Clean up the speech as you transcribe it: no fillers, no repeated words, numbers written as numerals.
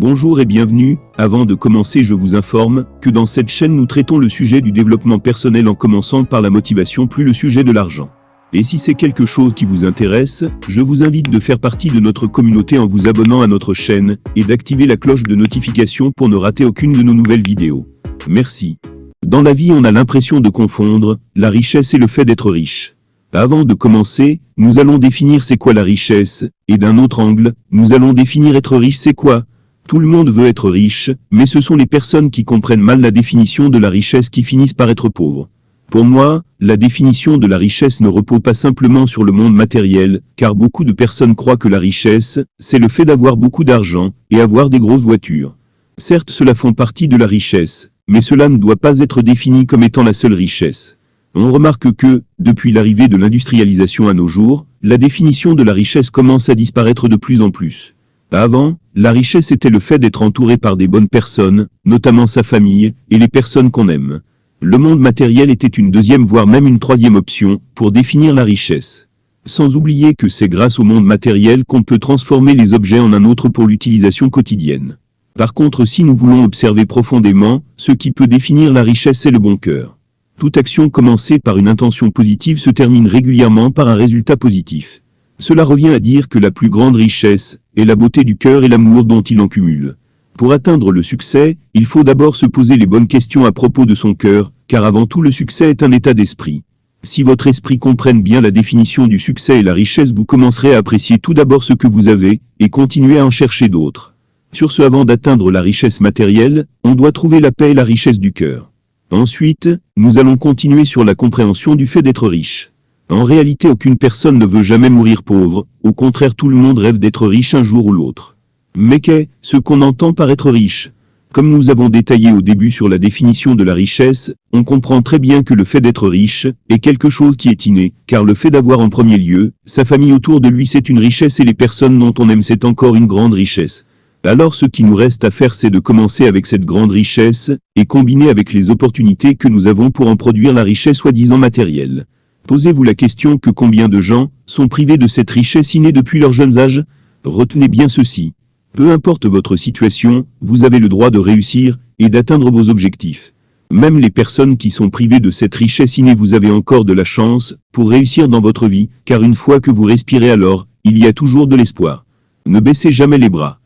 Bonjour et bienvenue. Avant de commencer, je vous informe que dans cette chaîne nous traitons le sujet du développement personnel en commençant par la motivation plus le sujet de l'argent. Et si c'est quelque chose qui vous intéresse, je vous invite de faire partie de notre communauté en vous abonnant à notre chaîne et d'activer la cloche de notification pour ne rater aucune de nos nouvelles vidéos. Merci. Dans la vie, on a l'impression de confondre la richesse et le fait d'être riche. Avant de commencer, nous allons définir c'est quoi la richesse, et d'un autre angle, nous allons définir être riche c'est quoi. Tout le monde veut être riche, mais ce sont les personnes qui comprennent mal la définition de la richesse qui finissent par être pauvres. Pour moi, la définition de la richesse ne repose pas simplement sur le monde matériel, car beaucoup de personnes croient que la richesse, c'est le fait d'avoir beaucoup d'argent, et avoir des grosses voitures. Certes, cela font partie de la richesse, mais cela ne doit pas être défini comme étant la seule richesse. On remarque que, depuis l'arrivée de l'industrialisation à nos jours, la définition de la richesse commence à disparaître de plus en plus. Avant, la richesse était le fait d'être entouré par des bonnes personnes, notamment sa famille, et les personnes qu'on aime. Le monde matériel était une deuxième voire même une troisième option, pour définir la richesse. Sans oublier que c'est grâce au monde matériel qu'on peut transformer les objets en un autre pour l'utilisation quotidienne. Par contre, si nous voulons observer profondément, ce qui peut définir la richesse c'est le bon cœur. Toute action commencée par une intention positive se termine régulièrement par un résultat positif. Cela revient à dire que la plus grande richesse est la beauté du cœur et l'amour dont il en cumule. Pour atteindre le succès, il faut d'abord se poser les bonnes questions à propos de son cœur, car avant tout le succès est un état d'esprit. Si votre esprit comprenne bien la définition du succès et la richesse, vous commencerez à apprécier tout d'abord ce que vous avez, et continuer à en chercher d'autres. Sur ce, avant d'atteindre la richesse matérielle, on doit trouver la paix et la richesse du cœur. Ensuite, nous allons continuer sur la compréhension du fait d'être riche. En réalité, aucune personne ne veut jamais mourir pauvre, au contraire tout le monde rêve d'être riche un jour ou l'autre. Mais qu'est ce qu'on entend par être riche? Comme nous avons détaillé au début sur la définition de la richesse, on comprend très bien que le fait d'être riche est quelque chose qui est inné, car le fait d'avoir en premier lieu sa famille autour de lui c'est une richesse et les personnes dont on aime c'est encore une grande richesse. Alors ce qui nous reste à faire c'est de commencer avec cette grande richesse, et combiner avec les opportunités que nous avons pour en produire la richesse soi-disant matérielle. Posez-vous la question que combien de gens sont privés de cette richesse innée depuis leur jeune âge? Retenez bien ceci. Peu importe votre situation, vous avez le droit de réussir et d'atteindre vos objectifs. Même les personnes qui sont privées de cette richesse innée, vous avez encore de la chance pour réussir dans votre vie, car une fois que vous respirez alors, il y a toujours de l'espoir. Ne baissez jamais les bras.